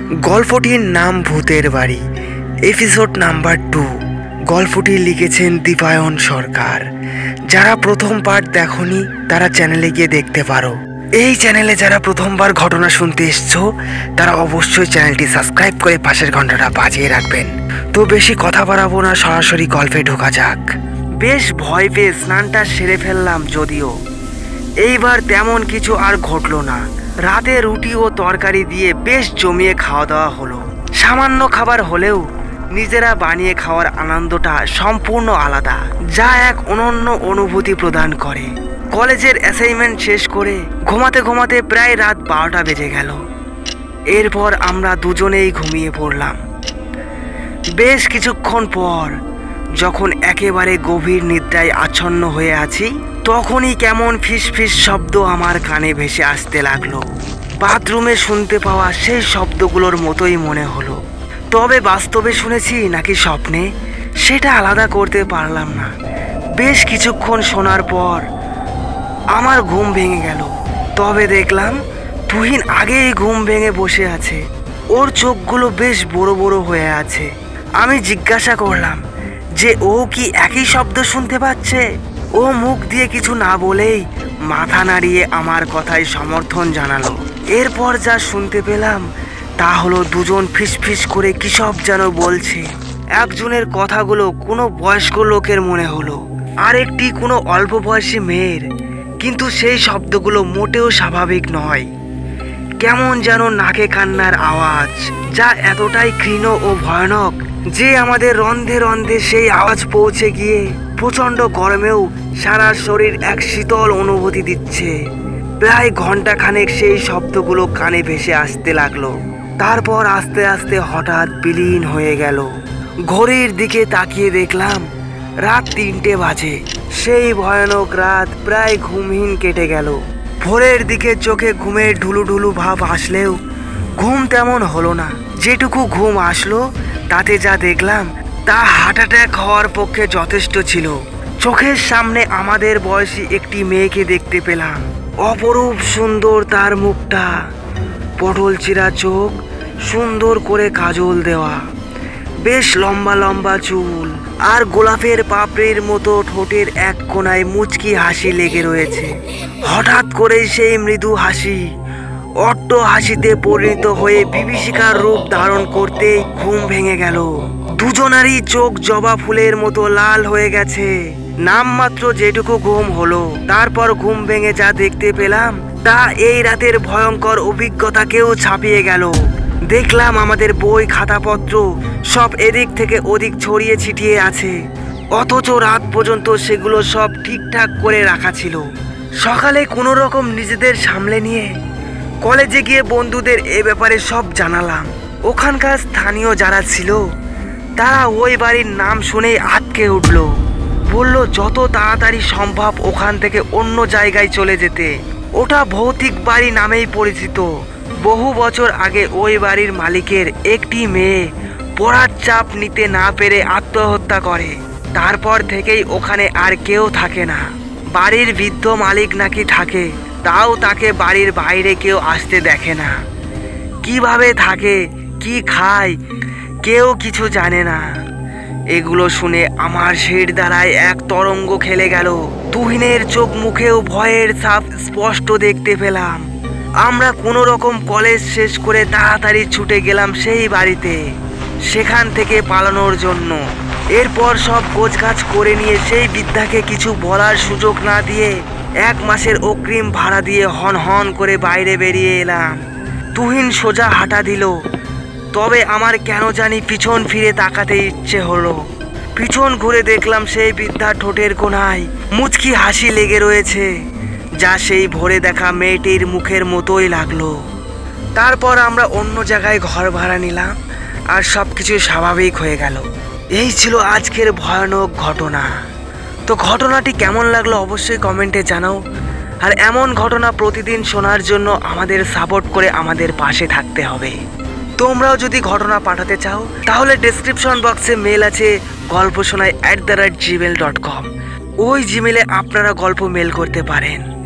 গল্পটির নাম ভূতের বাড়ি, এপিসোড নাম্বার 2। গল্পটি লিখেছেন দীপায়ন সরকার। যারা প্রথম পার্ট দেখনি তারা চ্যানেলে গিয়ে দেখতে পারো। এই চ্যানেলে যারা প্রথমবার ঘটনা শুনতে এসছো তারা অবশ্যই চ্যানেলটি সাবস্ক্রাইব করে পাশের ঘন্টাটা বাজিয়ে রাখবেন। তো বেশি কথা বাড়াবো না, সরাসরি গল্পে ঢোকা যাক। বেশ ভয় পেয়ে স্নানটা সেরে ফেললাম, যদিও এইবার তেমন কিছু আর ঘটলো না। রাতে রুটি ও তরকারি দিয়ে বেশ জমিয়ে খাওয়া দাওয়া হলো। সামান্য খাবার হলেও নিজেরা বানিয়ে খাওয়ার আনন্দটা সম্পূর্ণ আলাদা, যা এক অনন্য অনুভূতি প্রদান করে। কলেজের অ্যাসাইনমেন্ট শেষ করে ঘুমাতে ঘুমাতে প্রায় রাত 12টা বেজে গেল। এরপর আমরা দুজনেই ঘুমিয়ে পড়লাম। বেশ কিছুক্ষণ পর যখন একেবারে গভীর নিদ্রায় আচ্ছন্ন হয়ে আছি, তখনই কেমন ফিসফিস শব্দ আমার কানে ভেসে আসতে লাগলো। বাথরুমে শুনতে পাওয়া সেই শব্দগুলোর মতোই মনে হলো। তবে বাস্তবে শুনেছি নাকি স্বপ্নে, সেটা আলাদা করতে পারলাম না। বেশ কিছুক্ষণ শোনার পর আমার ঘুম ভেঙে গেল। তবে দেখলাম তুহিন আগেই ঘুম ভেঙে বসে আছে। ওর চোখগুলো বেশ বড় বড় হয়ে আছে। আমি জিজ্ঞাসা করলাম যে ও কি একই শব্দ শুনতে পাচ্ছে। ও মুখ দিয়ে কিছু না বলেই মাথা নাড়িয়ে আমার কথায় সমর্থন জানালো। এরপর যা শুনতে পেলাম তা হলো দুজন ফিসফিস করে কি সব যেন বলছে। একজনের কথাগুলো কোনো বয়স্ক লোকের মনে হলো, আরেকটি কোনো অল্প বয়সী মেয়ের। কিন্তু সেই শব্দগুলো মোটেও স্বাভাবিক নয়। কেমন যেন নাকে কান্নার আওয়াজ, যা এতটাই ক্ষীণ ও ভয়ানক যে আমাদের রন্ধে রন্ধে সেই আওয়াজ পৌঁছে গিয়ে প্রচণ্ড গরমেও সারা শরীর এক শীতল অনুভূতি দিচ্ছে। প্রায় ঘন্টাখানেক সেই শব্দগুলো কানে ভেসে আসতে লাগলো। তারপর আস্তে আস্তে হঠাৎ বিলীন হয়ে গেল। ঘড়ির দিকে তাকিয়ে দেখলাম রাত 3টে বাজে। সেই ভয়ানক রাত প্রায় ঘুমহীন কেটে গেল। ভোরের দিকে চোখে ঘুমের ঢুলু ঢুলু ভাব আসলেও ঘুম তেমন হলো না। যেটুকু ঘুম আসলো তাতে যা দেখলাম তা হার্ট অ্যাটাক হওয়ার পক্ষে যথেষ্ট ছিল। চোখের সামনে আমাদের বয়সী একটি মেয়েকে দেখতে পেলাম। অপরূপ সুন্দর তার মুখটা, পটল চিরা চোখ, সুন্দর করে কাজল দেওয়া, বেশ লম্বা লম্বা চুল, আর গোলাপের পাপড়ির মতো ঠোঁটের এক কোণায় মুচকি হাসি লেগে রয়েছে। হঠাৎ করে সেই মৃদু হাসি অট্ট হাসিতে পরিণত হয়ে বিভীষিকার রূপ ধারণ করতেই ঘুম ভেঙে গেল। দুজনারই চোখ জবা ফুলের মতো লাল হয়ে গেছে। নামমাত্র যেটুকু ঘুম হলো, তারপর ঘুম ভেঙে যা দেখতে পেলাম তা এই রাতের ভয়ঙ্কর অভিজ্ঞতাকেও ছাপিয়ে গেল। দেখলাম আমাদের বই খাতাপত্র সব এদিক থেকে ওদিক ছড়িয়ে ছিটিয়ে আছে, অথচ রাত পর্যন্ত সেগুলো সব ঠিকঠাক করে রাখা ছিল। সকালে কোনো রকম নিজেদের সামলে নিয়ে কলেজে গিয়ে বন্ধুদের এ ব্যাপারে সব জানালাম। ওখানকার স্থানীয় যারা ছিল তারা ওই বাড়ির নাম শুনেই আটকে উঠল। বলল যত তাড়াতাড়ি সম্ভব ওখান থেকে অন্য জায়গায় চলে যেতে। ওটা ভৌতিক বাড়ি নামেই পরিচিত। বহু বছর আগে ওই বাড়ির মালিকের একটি মেয়ে পড়ার চাপ নিতে না পেরে আত্মহত্যা করে। তারপর থেকেই ওখানে আর কেউ থাকে না। বাড়ির বৃদ্ধ মালিক নাকি থাকে, তাও তাকে বাড়ির বাইরে কেউ আসতে দেখে না। কিভাবে থাকে, কি খায়, কেউ কিছু জানে না। এগুলো শুনে আমার শির দ্বারায় এক তরঙ্গ খেলে গেল। তুহিনের চোখ মুখেও ভয়ের ছাপ স্পষ্ট দেখতে পেলাম। আমরা কোনো রকম কলেজ শেষ করে তাড়াতাড়ি ছুটে গেলাম সেই বাড়িতে, সেখান থেকে পালানোর জন্য। এরপর সব গোছগাছ করে নিয়ে সেই বৃদ্ধাকে কিছু বলার সুযোগ না দিয়ে 1 মাসের অগ্রিম ভাড়া দিয়ে হন হন করে বাইরে বেরিয়ে এলাম। তুহিন সোজা হাঁটা দিল, তবে আমার কেন জানি পিছন ফিরে তাকাতে ইচ্ছে হলো। পিছন ঘুরে দেখলাম সেই বৃদ্ধার ঠোঁটের কোণায় মুচকি হাসি লেগে রয়েছে, যা সেই ভোরে দেখা মেয়েটির মুখের মতোই লাগলো। তারপর আমরা অন্য জায়গায় ঘর ভাড়া নিলাম আর সব কিছু স্বাভাবিক হয়ে গেল। এই ছিল আজকের ভয়ানক ঘটনা। তো ঘটনাটি কেমন লাগলো অবশ্যই কমেন্টে জানাও। আর এমন ঘটনা প্রতিদিন শোনার জন্য আমাদের সাপোর্ট করে আমাদের পাশে থাকতে হবে। তোমরাও যদি ঘটনা পাঠাতে চাও তাহলে ডেসক্রিপশন বক্সে মেল আছে গল্পশোনাই@gmail.com। ওই জিমেলে আপনারা গল্প মেল করতে পারেন।